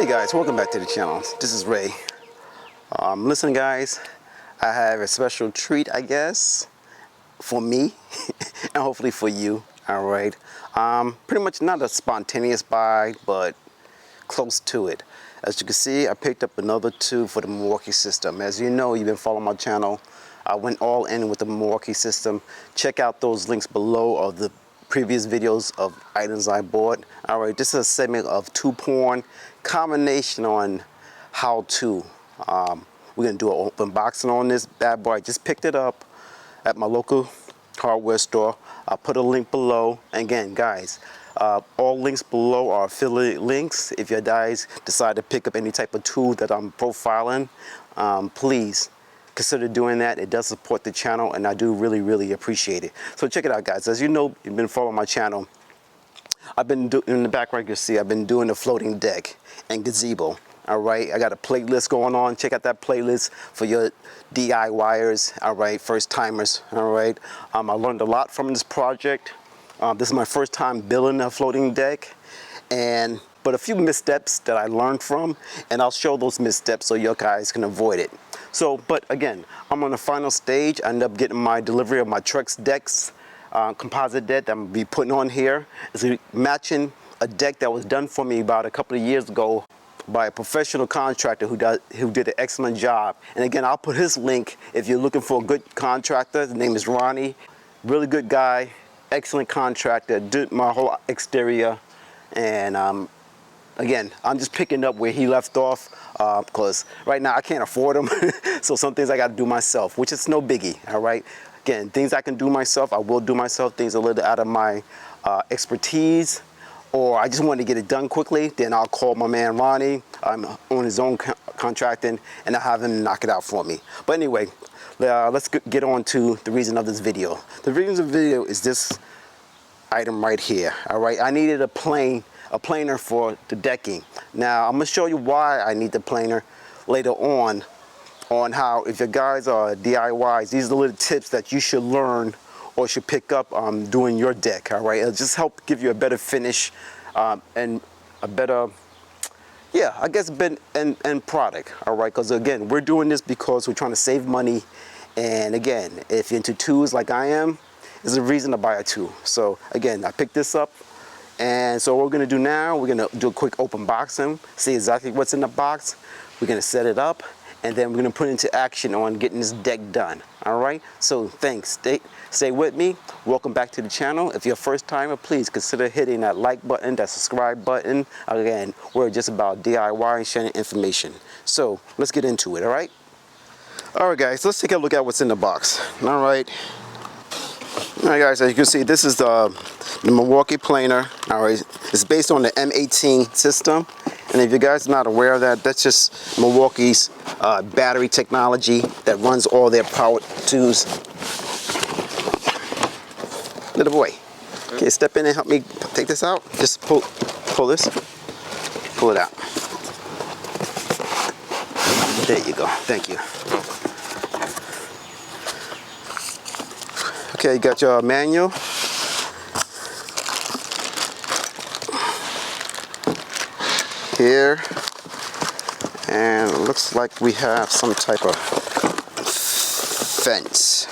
Hey guys, welcome back to the channel. This is Ray. Listen guys, I have a special treat, I guess, for me and hopefully for you. All right. Pretty much not a spontaneous buy, but close to it. As you can see, I picked up another tube for the Milwaukee system. As you know, you've been following my channel. I went all in with the Milwaukee system. Check out those links below of the previous videos of items I bought. All right, this is a segment of tube porn, combination on how to. We're gonna do an unboxing on this bad boy. I just picked it up at my local hardware store. I'll put a link below. And again, guys, all links below are affiliate links. If you guys decide to pick up any type of tool that I'm profiling, please consider doing that. It does support the channel, and I do really appreciate it. So check it out, guys. As you know, you've been following my channel. I've been doing, in the background you see, I've been doing the floating deck and gazebo. All right, I got a playlist going on. Check out that playlist for your DIYers. All right, first timers. All right, I learned a lot from this project. This is my first time building a floating deck, but a few missteps that I learned from, and I'll show those missteps so you guys can avoid it. So, but again, I'm on the final stage. I end up getting my delivery of my Trex decks, composite deck that I'm gonna be putting on here. It's matching a deck that was done for me about a couple of years ago by a professional contractor who did an excellent job. And again, I'll put his link if you're looking for a good contractor. His name is Ronnie. Really good guy, excellent contractor, did my whole exterior. And again, I'm just picking up where he left off because right now I can't afford them. So some things I got to do myself, which is no biggie, all right? Again, things I can do myself, I will do myself. Things a little out of my expertise, or I just want to get it done quickly, then I'll call my man Ronnie. I'm on his own contracting, and I'll have him knock it out for me. But anyway, let's get on to the reason of this video. The reason of the video is this item right here, all right? I needed a planer for the decking. Now, I'm gonna show you why I need the planer later on how, if you guys are DIYs, these are the little tips that you should learn or should pick up doing your deck, all right? It'll just help give you a better finish and a better, yeah, I guess, end product, all right? Because again, we're doing this because we're trying to save money. And again, if you're into tools like I am, there's a reason to buy a tool. So again, I picked this up. And so what we're gonna do now, we're gonna do a quick open boxing, see exactly what's in the box. We're gonna set it up, and then we're gonna put into action on getting this deck done, all right? So thanks, stay with me. Welcome back to the channel. If you're a first timer, please consider hitting that like button, that subscribe button. Again, we're just about DIY and sharing information. So let's get into it, all right? All right, guys, let's take a look at what's in the box, all right? All right, guys, as you can see, this is the Milwaukee Planer. All right, it's based on the M18 system. And if you guys are not aware of that, that's just Milwaukee's battery technology that runs all their power tools. Little boy, can you step in and help me take this out? Just pull this, pull it out. There you go, thank you. Okay, you got your manual. Here, and it looks like we have some type of fence.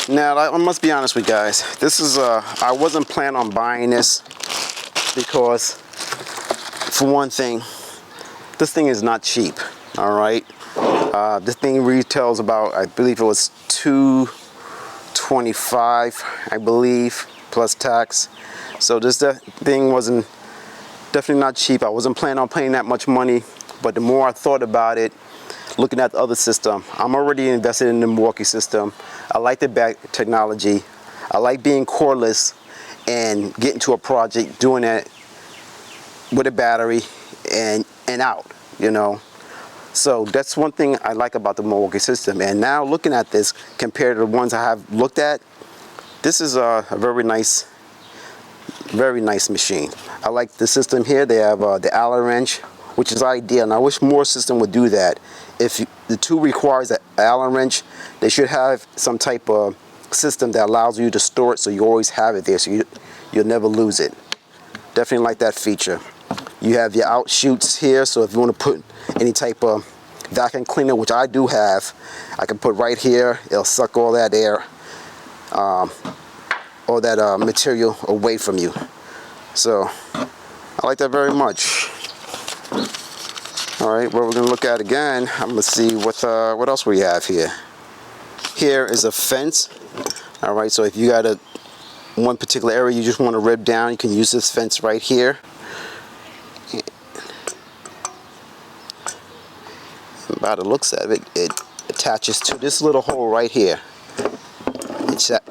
Now, I must be honest with you guys. This is I wasn't planning on buying this because, for one thing, this thing is not cheap. All right. This thing retails about, I believe it was $225, I believe, plus tax. So this thing wasn't definitely not cheap. I wasn't planning on paying that much money, but the more I thought about it, looking at the other system, I'm already invested in the Milwaukee system. I like the back technology. I like being cordless and getting to a project, doing it with a battery and out, you know. So that's one thing I like about the Milwaukee system. And now looking at this compared to the ones I have looked at, this is a very nice machine. I like the system here. They have the Allen wrench which is ideal. And I wish more system would do that. If the tool requires an Allen wrench, they should have some type of system that allows you to store it so you always have it there, so you'll never lose it. Definitely like that feature. You have your outshoots here, so if you want to put any type of vacuum cleaner, which I do have, I can put right here. It'll suck all that air, all that material away from you. So I like that very much. All right, what we're gonna look at again, I'm gonna see what else we have here. Here is a fence. All right, so if you got one particular area you just want to rip down, you can use this fence right here. By the looks of it, it attaches to this little hole right here.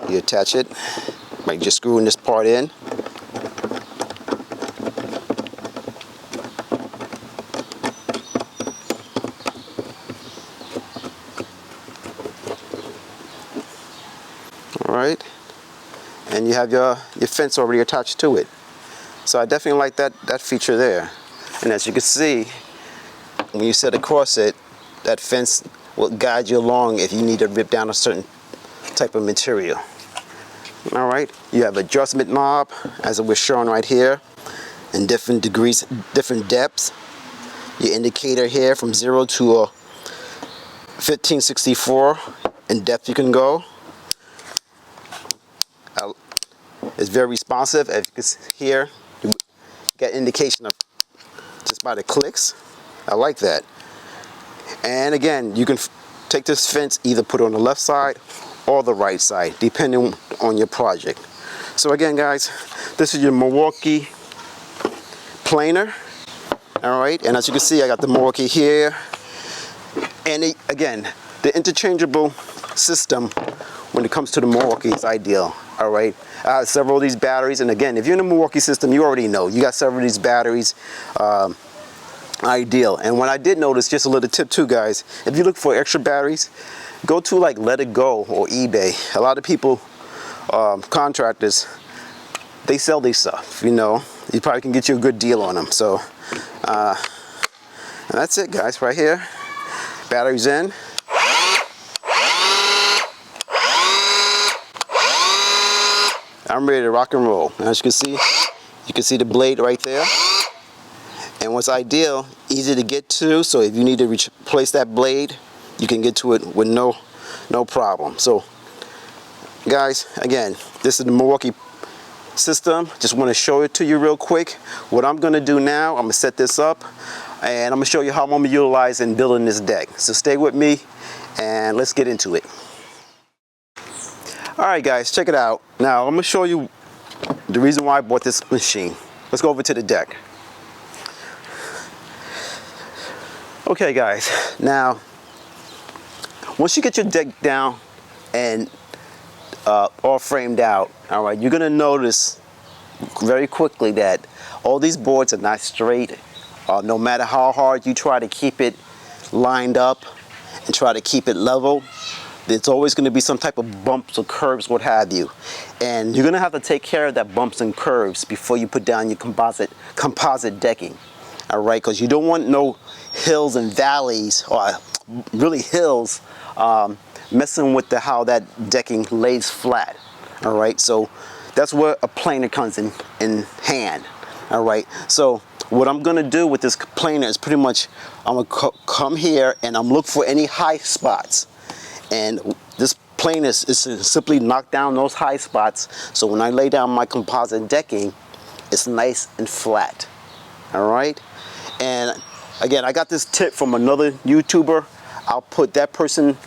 You attach it by just screwing this part in. Alright, and you have your fence already attached to it. So I definitely like that feature there. And as you can see, when you sit across it, that fence will guide you along if you need to rip down a certain type of material. Alright, you have adjustment knob, as it was shown right here, in different degrees, different depths. Your indicator here from 0 to 1564 in depth you can go. It's very responsive. As you can see here, you get indication of just by the clicks. I like that. And again, you can take this fence, either put it on the left side or the right side, depending on your project. So again, guys, this is your Milwaukee Planer. All right, and as you can see, I got the Milwaukee here. And again, the interchangeable system when it comes to the Milwaukee is ideal. All right, several of these batteries, and again, if you're in the Milwaukee system, you already know you got several of these batteries. Ideal. And what I did notice, just a little tip too, guys, if you look for extra batteries, go to like Let It Go or eBay. A lot of people, contractors, they sell these stuff. You know, you probably can get you a good deal on them. So and that's it, guys, right here. Batteries in. I'm ready to rock and roll. As you can see the blade right there. And what's ideal, easy to get to, so if you need to replace that blade, you can get to it with no problem. So guys, again, this is the Milwaukee system. Just want to show it to you real quick. What I'm going to do now, I'm going to set this up, and I'm going to show you how I'm going to utilize in building this deck. So stay with me, and let's get into it. Alright guys, check it out. Now I'm going to show you the reason why I bought this machine. Let's go over to the deck. Okay guys, now once you get your deck down and all framed out, all right, you're gonna notice very quickly that all these boards are not straight. No matter how hard you try to keep it lined up and try to keep it level, there's always going to be some type of bumps or curves, what have you. And you're going to have to take care of that bumps and curves before you put down your composite decking. All right, because you don't want no hills and valleys, or really hills, messing with how that decking lays flat. All right, so that's where a planer comes in hand. All right, so what I'm gonna do with this planer is pretty much, I'm gonna come here and I'm looking for any high spots, and this planer is to simply knock down those high spots, so when I lay down my composite decking, it's nice and flat. All right, and again, I got this tip from another YouTuber. I'll put that person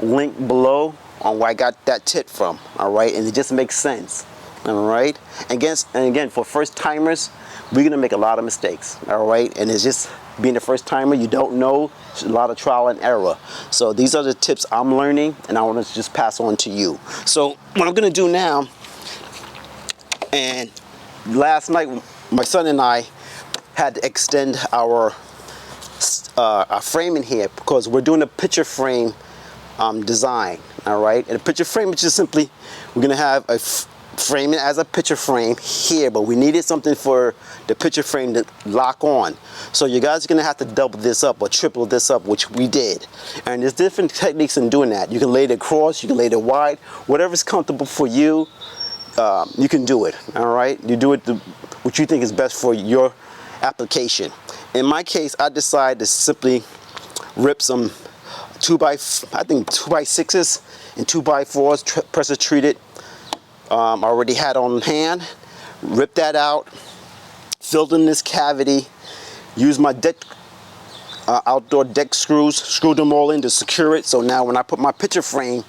link below on where I got that tip from. All right, and it just makes sense. All right, and again, for first timers, we're gonna make a lot of mistakes. All right, and it's just being the first timer, you don't know, it's a lot of trial and error. So these are the tips I'm learning, and I want to just pass on to you. So what I'm gonna do now, and last night my son and I had to extend our frame in here because we're doing a picture frame design. All right, and a picture frame is just simply, we're gonna have a frame it as a picture frame here, but we needed something for the picture frame to lock on. So you guys are gonna have to double this up or triple this up, which we did. And there's different techniques in doing that. You can lay it across, you can lay it wide, whatever's comfortable for you, you can do it. All right, you do it what you think is best for your application. In my case, I decided to simply rip some 2x6s and 2x4s, pressure treated. I already had on hand. Rip that out, filled in this cavity, use my deck, outdoor deck screws, screwed them all in to secure it. So now when I put my picture frame,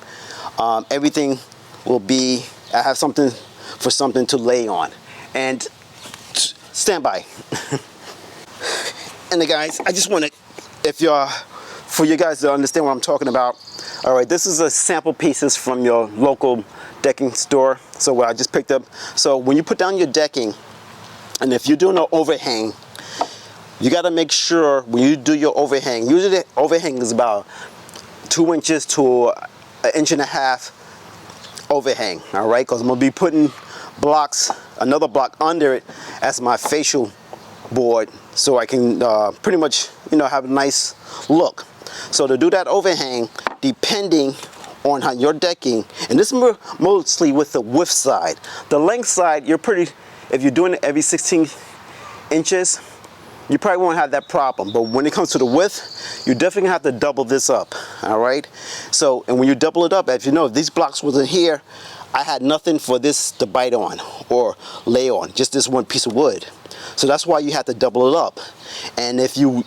everything will be, I have something to lay on. And stand by. And guys, I just want to, for you guys to understand what I'm talking about. All right, this is a sample pieces from your local decking store. So what I just picked up. So when you put down your decking, and if you're doing an overhang, you got to make sure when you do your overhang, usually the overhang is about 2 inches to 1.5 inches overhang. All right, because I'm gonna be putting blocks, another block under it as my facial board, so I can pretty much, have a nice look. So to do that overhang, depending on how your decking, and this is mostly with the width side. The length side, if you're doing it every 16 inches, you probably won't have that problem. But when it comes to the width, you definitely have to double this up, all right? So, and when you double it up, as you know, if these blocks wasn't here, I had nothing for this to bite on or lay on, just this one piece of wood. So that's why you have to double it up. And if you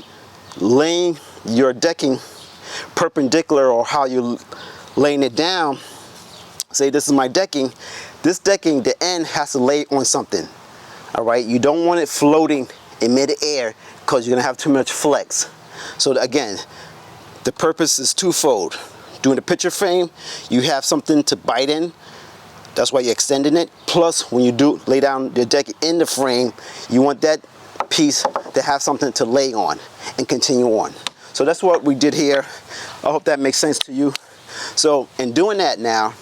laying your decking perpendicular, or how you laying it down, say this is my decking, this decking, the end has to lay on something, all right? You don't want it floating in mid-air because you're gonna have too much flex. So again, the purpose is twofold. Doing the picture frame, you have something to bite in. That's why you're extending it. Plus, when you do lay down the deck in the frame, you want that piece to have something to lay on and continue on. So that's what we did here. I hope that makes sense to you. So in doing that now,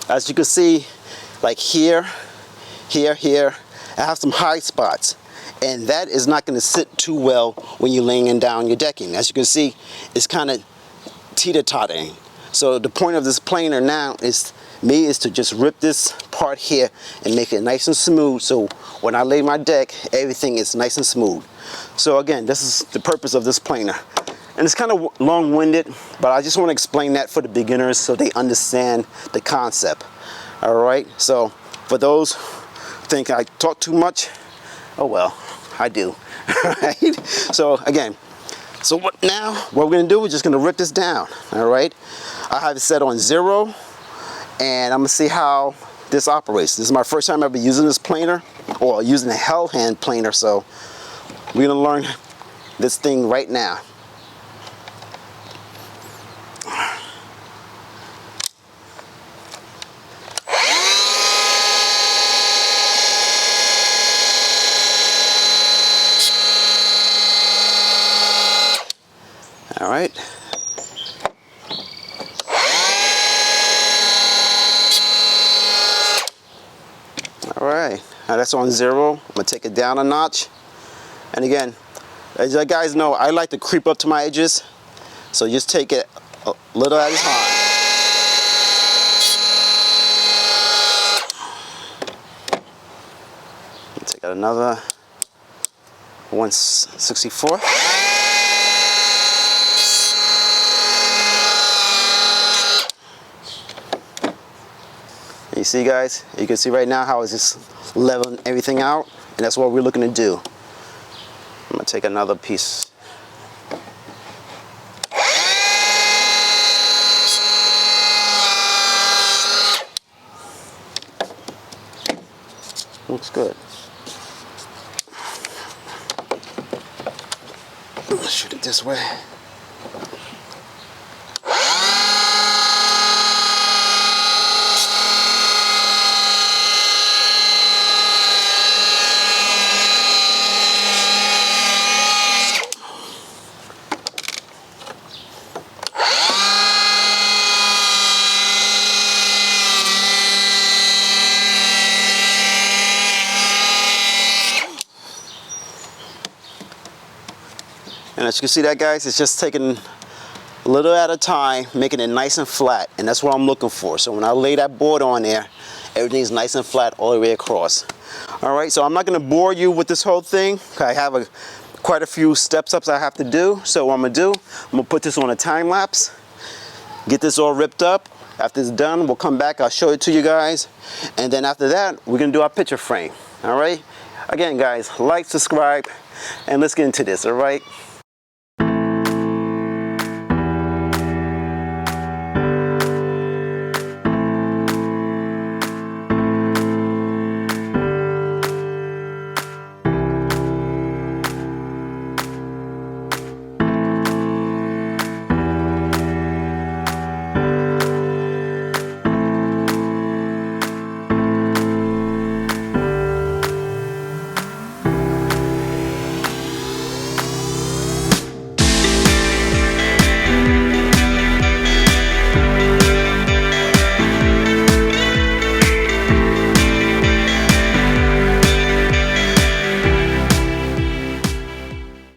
as you can see, like here, I have some high spots. And that is not going to sit too well when you're laying down your decking. As you can see, it's kind of teeter-tottering. So the point of this planer now is to just rip this part here and make it nice and smooth, so when I lay my deck, everything is nice and smooth. So again, this is the purpose of this planer. And it's kind of long-winded, but I just want to explain that for the beginners so they understand the concept. All right, so for those who think I talk too much, oh well, I do. Right? So again, what we're gonna do, we're just gonna rip this down. All right, I have it set on 0, and I'm gonna see how this operates. This is my first time ever using this planer, or using a hell hand planer, so we're gonna learn this thing right now. All right. All right, now that's on 0. I'm gonna take it down a notch. And again, as you guys know, I like to creep up to my edges. So just take it a little at a time. Take out another 1/64. You see, guys, you can see right now how it's just leveling everything out, and that's what we're looking to do. I'm gonna take another piece. Looks good. Let's shoot it this way. And as you can see that, guys, it's just taking a little at a time, making it nice and flat, and that's what I'm looking for. So when I lay that board on there, everything's nice and flat all the way across. All right, so I'm not gonna bore you with this whole thing. I have quite a few steps ups I have to do. So what I'm gonna put this on a time lapse, get this all ripped up. After it's done, we'll come back, I'll show it to you guys. And then after that, we're gonna do our picture frame, all right? Again, guys, like, subscribe, and let's get into this, all right?